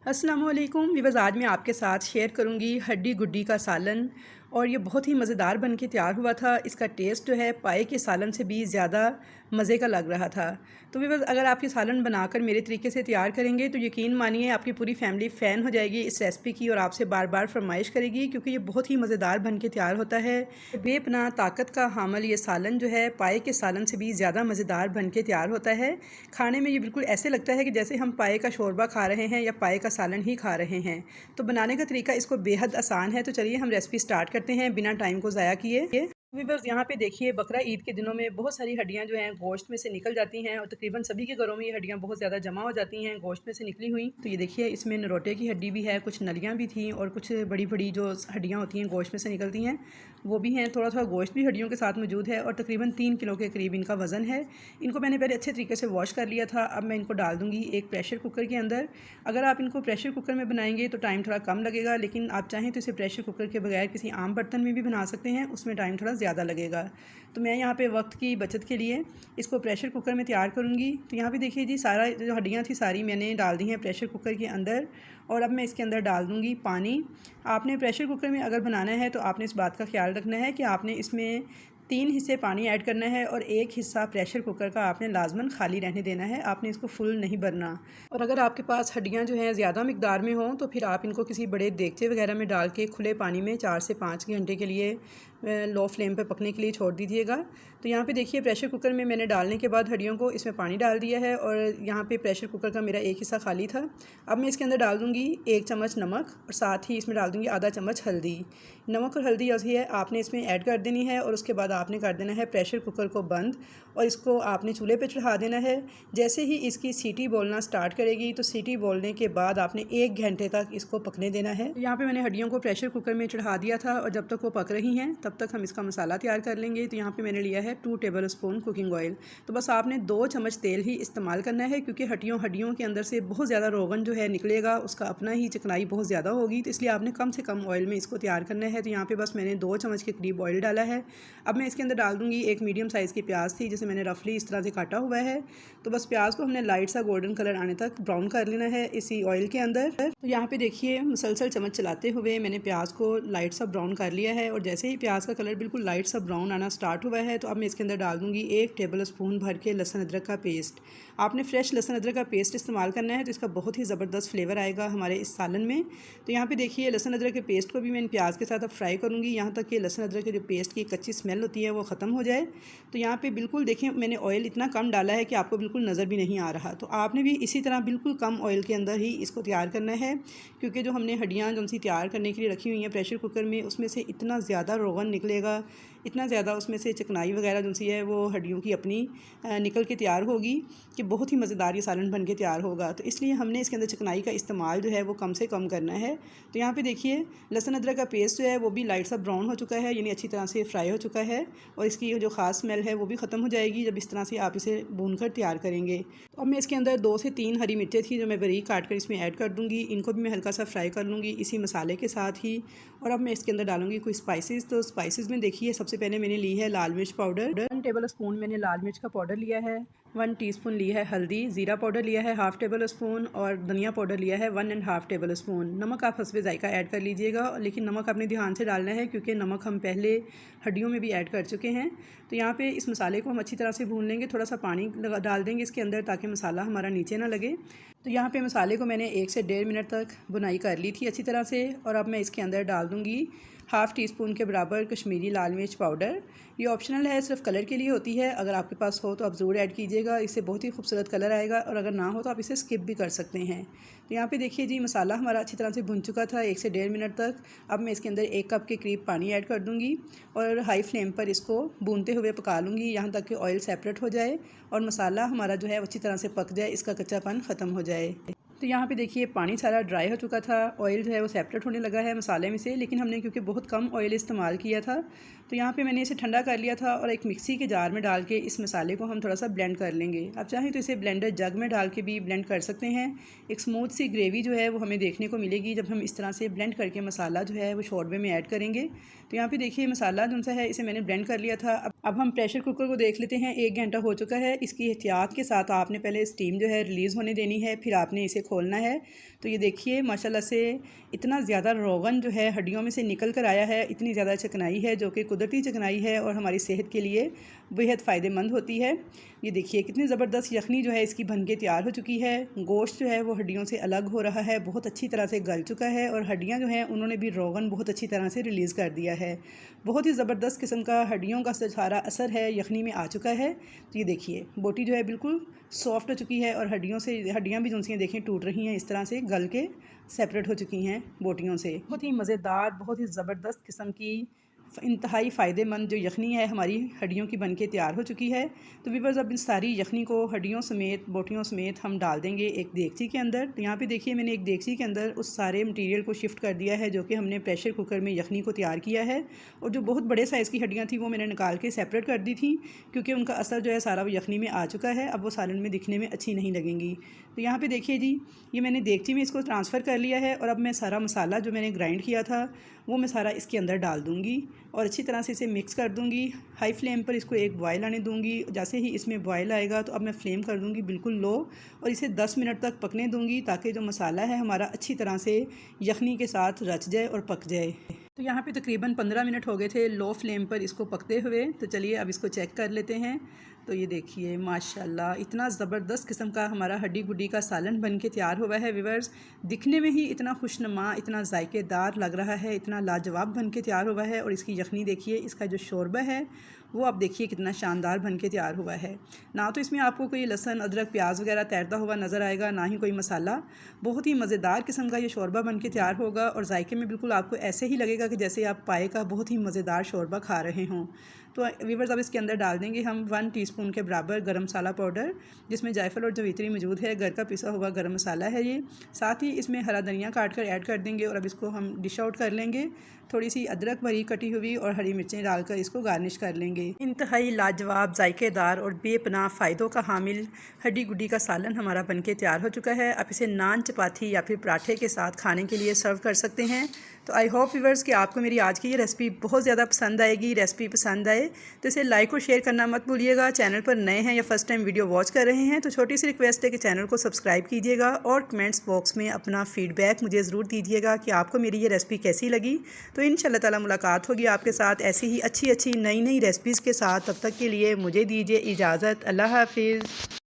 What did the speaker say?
अस्सलामुअलैकुम वीवर्स, आज मैं आपके साथ शेयर करूंगी हड्डी गुड्डी का सालन। और ये बहुत ही मज़ेदार बन के तैयार हुआ था। इसका टेस्ट जो है पाए के सालन से भी ज़्यादा मज़े का लग रहा था। तो वीवर्स, अगर आप ये सालन बनाकर मेरे तरीके से तैयार करेंगे तो यकीन मानिए आपकी पूरी फैमिली फ़ैन हो जाएगी इस रेसिपी की और आपसे बार बार फरमाइश करेगी, क्योंकि ये बहुत ही मज़ेदार बन के तैयार होता है। बेपनाह ताकत का हामिल ये सालन जो है पाए के सालन से भी ज़्यादा मज़ेदार बन के तैयार होता है। खाने में ये बिल्कुल ऐसे लगता है कि जैसे हम पाए का शोरबा खा रहे हैं या पाए का सालन ही खा रहे हैं। तो बनाने का तरीका इसको बेहद आसान है। तो चलिए हम रेसिपी स्टार्ट करते हैं बिना टाइम को ज़ाया किए। वीवर्स, यहाँ पे देखिए बकरा ईद के दिनों में बहुत सारी हड्डियाँ जो हैं गोश्त में से निकल जाती हैं और तकरीबन सभी के घरों में ये हड्डियाँ बहुत ज़्यादा जमा हो जाती हैं गोश्त में से निकली हुई। तो ये देखिए इसमें नरोटे की हड्डी भी है, कुछ नलियाँ भी थी और कुछ बड़ी बड़ी जो हड्डियाँ होती हैं गोश्त में से निकलती हैं वो भी हैं। थोड़ा थोड़ा गोश्त भी हड्डियों के साथ मौजूद है और तकरीबन 3 किलो के करीब इनका वज़न है। इनको मैंने पहले अच्छे तरीके से वॉश कर लिया था। अब मैं इनको डाल दूँगी एक प्रेशर कुकर के अंदर। अगर आप इनको प्रेशर कुकर में बनाएंगे तो टाइम थोड़ा कम लगेगा, लेकिन आप चाहें तो इसे प्रेशर कुकर के बगैर किसी आम बर्तन में भी बना सकते हैं, उसमें टाइम थोड़ा ज़्यादा लगेगा। तो मैं यहाँ पे वक्त की बचत के लिए इसको प्रेशर कुकर में तैयार करूँगी। तो यहाँ पे देखिए जी, सारा जो हड्डियाँ थी सारी मैंने डाल दी हैं प्रेशर कुकर के अंदर। और अब मैं इसके अंदर डाल दूँगी पानी। आपने प्रेशर कुकर में अगर बनाना है तो आपने इस बात का ख्याल रखना है कि आपने इसमें 3 हिस्से पानी ऐड करना है और 1 हिस्सा प्रेशर कुकर का आपने लाजमन खाली रहने देना है। आपने इसको फुल नहीं भरना। और अगर आपके पास हड्डियाँ जो हैं ज़्यादा मिकदार में हों तो फिर आप इनको किसी बड़े देगचे वगैरह में डाल के खुले पानी में 4 से 5 घंटे के लिए लो फ्लेम पर पकने के लिए छोड़ दीजिएगा। तो यहाँ पे देखिए प्रेशर कुकर में मैंने डालने के बाद हड्डियों को इसमें पानी डाल दिया है और यहाँ पे प्रेशर कुकर का मेरा 1 हिस्सा खाली था। अब मैं इसके अंदर डाल दूँगी 1 चम्मच नमक और साथ ही इसमें डाल दूँगी आधा चम्मच हल्दी। नमक और हल्दी जो है आपने इसमें ऐड कर देनी है और उसके बाद आपने कर देना है प्रेशर कुकर को बंद और इसको आपने चूल्हे पे चढ़ा देना है। जैसे ही इसकी सीटी बोलना स्टार्ट करेगी तो सीटी बोलने के बाद आपने 1 घंटे तक इसको पकने देना है। यहाँ पे मैंने हड्डियों को प्रेशर कुकर में चढ़ा दिया था और जब तक वो पक रही हैं तब तक हम इसका मसाला तैयार कर लेंगे। तो यहाँ पे मैंने लिया है 2 टेबल स्पून कुकिंग ऑयल। तो बस आपने 2 चम्मच तेल ही इस्तेमाल करना है, क्योंकि हड्डियों के अंदर से बहुत ज़्यादा रोगन जो है निकलेगा, उसका अपना ही चिकनाई बहुत ज़्यादा होगी। तो इसलिए आपने कम से कम ऑयल में इसको तैयार करना है। तो यहाँ पे बस मैंने 2 चम्मच के करीब ऑयल डाला है। अब मैं इसके अंदर डाल दूँगी एक मीडियम साइज़ की प्याज थी जिसे मैंने रफली इस तरह से काटा हुआ है। तो बस प्याज को हमने लाइट सा गोल्डन कलर आने तक ब्राउन कर लेना है इसी ऑयल के अंदर। तो यहाँ पे देखिए मुसलसल चम्मच चलाते हुए मैंने प्याज को लाइट सा ब्राउन कर लिया है और जैसे ही प्याज का कलर बिल्कुल लाइट सा ब्राउन आना स्टार्ट हुआ है तो अब मैं इसके अंदर डाल दूँगी 1 टेबल स्पून भर के लहसुन अदरक का पेस्ट। आपने फ्रेश लहसुन अदरक का पेस्ट इस्तेमाल करना है तो इसका बहुत ही ज़बरदस्त फ्लेवर आएगा हमारे इस सालन में। तो यहाँ पे देखिए लहसुन अदरक के पेस्ट को भी मैं प्याज के साथ अब फ्राई करूँगी, यहाँ तक कि लहसुन अदरक के जो पेस्ट की कच्ची स्मेल होती है वो ख़त्म हो जाए। तो यहाँ पे बिल्कुल देखें मैंने ऑयल इतना कम डाला है कि आपको बिल्कुल नज़र भी नहीं आ रहा। तो आपने भी इसी तरह बिल्कुल कम ऑयल के अंदर ही इसको तैयार करना है, क्योंकि जो हमने हड्डियाँ जो सी तैयार करने के लिए रखी हुई हैं प्रेशर कुकर में उसमें से इतना ज़्यादा रोगन निकलेगा, इतना ज़्यादा उसमें से चिकनाई वगैरह जो सी है वो हड्डियों की अपनी निकल के तैयार होगी कि बहुत ही मज़ेदार ये सालन बन के तैयार होगा। तो इसलिए हमने इसके अंदर चिकनाई का इस्तेमाल जो है वो कम से कम करना है। तो यहाँ पे देखिए लहसुन अदरक का पेस्ट जो है वो भी लाइट सा ब्राउन हो चुका है, यानी अच्छी तरह से फ्राई हो चुका है और इसकी जो ख़ास स्मेल है वो भी ख़त्म हो जाएगी जब इस तरह से आप इसे भून कर तैयार करेंगे। तो अब मैं इसके अंदर 2 से 3 हरी मिर्चें थी जो मैं बारीक काट कर इसमें ऐड कर दूँगी। इनको भी मैं हल्का सा फ्राई कर लूँगी इसी मसाले के साथ ही। और अब मैं इसके अंदर डालूँगी कोई स्पाइसेस। तो स्पाइसेस में देखिए सबसे पहले मैंने ली है लाल मिर्च पाउडर, 1 टेबल स्पून मैंने लाल मिर्च का पाउडर लिया है, 1 टीस्पून लिया है हल्दी, ज़ीरा पाउडर लिया है 1/2 टेबल स्पून और धनिया पाउडर लिया है 1.5 टेबल स्पून। नमक आप हस्बे ज़ायका ऐड कर लीजिएगा, लेकिन नमक अपने ध्यान से डालना है क्योंकि नमक हम पहले हड्डियों में भी ऐड कर चुके हैं। तो यहाँ पे इस मसाले को हम अच्छी तरह से भून लेंगे, थोड़ा सा पानी डाल देंगे इसके अंदर ताकि मसाला हमारा नीचे ना लगे। तो यहाँ पे मसाले को मैंने 1 से 1.5 मिनट तक भुनाई कर ली थी अच्छी तरह से। और अब मैं इसके अंदर डाल दूँगी 1/2 टीस्पून के बराबर कश्मीरी लाल मिर्च पाउडर। ये ऑप्शनल है, सिर्फ कलर के लिए होती है। अगर आपके पास हो तो आप ज़रूर ऐड कीजिएगा, इससे बहुत ही खूबसूरत कलर आएगा और अगर ना हो तो आप इसे स्किप भी कर सकते हैं। तो यहाँ पे देखिए जी मसाला हमारा अच्छी तरह से भुन चुका था 1 से 1.5 मिनट तक। अब मैं इसके अंदर 1 कप के करीब पानी ऐड कर दूँगी और हाई फ्लेम पर इसको भूनते हुए पका लूँगी यहाँ तक कि ऑयल सेपरेट हो जाए और मसाला हमारा जो है अच्छी तरह से पक जाए, इसका कच्चापन ख़त्म हो जाए। तो यहाँ पे देखिए पानी सारा ड्राई हो चुका था, ऑयल जो है वो सेपरेट होने लगा है मसाले में से, लेकिन हमने क्योंकि बहुत कम ऑयल इस्तेमाल किया था तो यहाँ पे मैंने इसे ठंडा कर लिया था और एक मिक्सी के जार में डाल के इस मसाले को हम थोड़ा सा ब्लेंड कर लेंगे। आप चाहें तो इसे ब्लेंडर जग में डाल के भी ब्लेंड कर सकते हैं। एक स्मूथ सी ग्रेवी जो है वो हमें देखने को मिलेगी जब हम इस तरह से ब्लेंड करके मसाला जो है वो शोरबे में ऐड करेंगे। तो यहाँ पर देखिए मसाला जो सा है इसे मैंने ब्लेंड कर लिया था। अब हम प्रेशर कुकर को देख लेते हैं। 1 घंटा हो चुका है। इसकी एहतियात के साथ आपने पहले स्टीम जो है रिलीज़ होने देनी है, फिर आपने इसे खोलना है। तो ये देखिए माशाल्लाह से इतना ज़्यादा रोगन जो है हड्डियों में से निकल कर आया है, इतनी ज़्यादा चिकनाई है जो कि कुदरती चिकनाई है और हमारी सेहत के लिए बेहद फ़ायदेमंद होती है। ये देखिए कितनी ज़बरदस्त यखनी जो है इसकी बन के तैयार हो चुकी है। गोश्त जो है वो हड्डियों से अलग हो रहा है, बहुत अच्छी तरह से गल चुका है और हड्डियाँ जो हैं उन्होंने भी रोगन बहुत अच्छी तरह से रिलीज़ कर दिया है। बहुत ही ज़बरदस्त किस्म का हड्डियों का सारा असर है यखनी में आ चुका है। तो ये देखिए बोटी जो है बिल्कुल सॉफ्ट हो चुकी है और हड्डियाँ भी जो सी देखें टूट रही हैं, इस तरह से गल के सेपरेट हो चुकी हैं बोटियों से। बहुत ही मज़ेदार, बहुत ही ज़बरदस्त किस्म की इंतहाई फ़ायदेमंद जो यखनी है हमारी हड्डियों की बन के तैयार हो चुकी है। तो व्यूअर्स अब इन सारी यखनी को हड्डियों समेत बोटियों समेत हम डाल देंगे एक देगची के अंदर। तो यहाँ पे देखिए मैंने एक देगची के अंदर उस सारे मटेरियल को शिफ्ट कर दिया है जो कि हमने प्रेशर कुकर में यखनी को तैयार किया है। और जो बहुत बड़े साइज़ की हड्डियाँ थी वो मैंने निकाल के सेपरेट कर दी थी क्योंकि उनका असर जो है सारा वो यखनी में आ चुका है। अब वो सालन में दिखने में अच्छी नहीं लगेंगी। तो यहाँ पे देखिए जी, ये मैंने देगची में इसको ट्रांसफ़र कर लिया है और अब मैं सारा मसाला जो मैंने ग्राइंड किया था वो मैं सारा इसके अंदर डाल दूँगी और अच्छी तरह से इसे मिक्स कर दूँगी। हाई फ्लेम पर इसको एक बॉयल आने दूँगी। जैसे ही इसमें बॉयल आएगा तो अब मैं फ्लेम कर दूँगी बिल्कुल लो और इसे 10 मिनट तक पकने दूँगी ताकि जो मसाला है हमारा अच्छी तरह से यखनी के साथ रच जाए और पक जाए। तो यहाँ पे तकरीबन 15 मिनट हो गए थे लो फ्लेम पर इसको पकते हुए। तो चलिए अब इसको चेक कर लेते हैं। तो ये देखिए माशाल्लाह इतना ज़बरदस्त किस्म का हमारा हड्डी गुड्डी का सालन बन के तैयार हुआ है। व्यूअर्स दिखने में ही इतना खुशनुमा, इतना जायकेदार लग रहा है, इतना लाजवाब बन के तैयार हुआ है। और इसकी यखनी देखिए, इसका जो शोरबा है वो आप देखिए कितना शानदार बन के तैयार हुआ है। ना तो इसमें आपको कोई लहसुन अदरक प्याज वगैरह तैरता हुआ नज़र आएगा, ना ही कोई मसाला। बहुत ही मज़ेदार किस्म का ये शोरबा बन के तैयार होगा और जायके में बिल्कुल आपको ऐसे ही लगेगा कि जैसे आप पाए का बहुत ही मज़ेदार शोरबा खा रहे हों। तो व्यूअर्स अब इसके अंदर डाल देंगे हम 1 टीस्पून के बराबर गरम मसाला पाउडर, जिसमें जायफल और जवित्री मौजूद है। घर का पिसा हुआ गरम मसाला है ये। साथ ही इसमें हरा धनिया काट कर ऐड कर देंगे और अब इसको हम डिश आउट कर लेंगे। थोड़ी सी अदरक बारीक कटी हुई और हरी मिर्चें डालकर इसको गार्निश कर लेंगे। इंतहाई लाजवाब, जायकेदार और बेपनाह फ़ायदों का हामिल हड्डी गुड्डी का सालन हमारा बनके तैयार हो चुका है। आप इसे नान, चपाती या फिर पराठे के साथ खाने के लिए सर्व कर सकते हैं। तो आई होप व्यूअर्स कि आपको मेरी आज की ये रेसिपी बहुत ज़्यादा पसंद आएगी। रेसिपी पसंद आए तो इसे लाइक और शेयर करना मत भूलिएगा। चैनल पर नए हैं या फर्स्ट टाइम वीडियो वॉच कर रहे हैं तो छोटी सी रिक्वेस्ट है कि चैनल को सब्सक्राइब कीजिएगा और कमेंट्स बॉक्स में अपना फ़ीडबैक मुझे ज़रूर दीजिएगा कि आपको मेरी ये रेसिपी कैसी लगी। तो इंशाल्लाह ताला मुलाकात होगी आपके साथ ऐसी ही अच्छी अच्छी नई नई रेसिपीज़ के साथ। तब तक के लिए मुझे दीजिए इजाज़त। अल्लाह हाफिज़।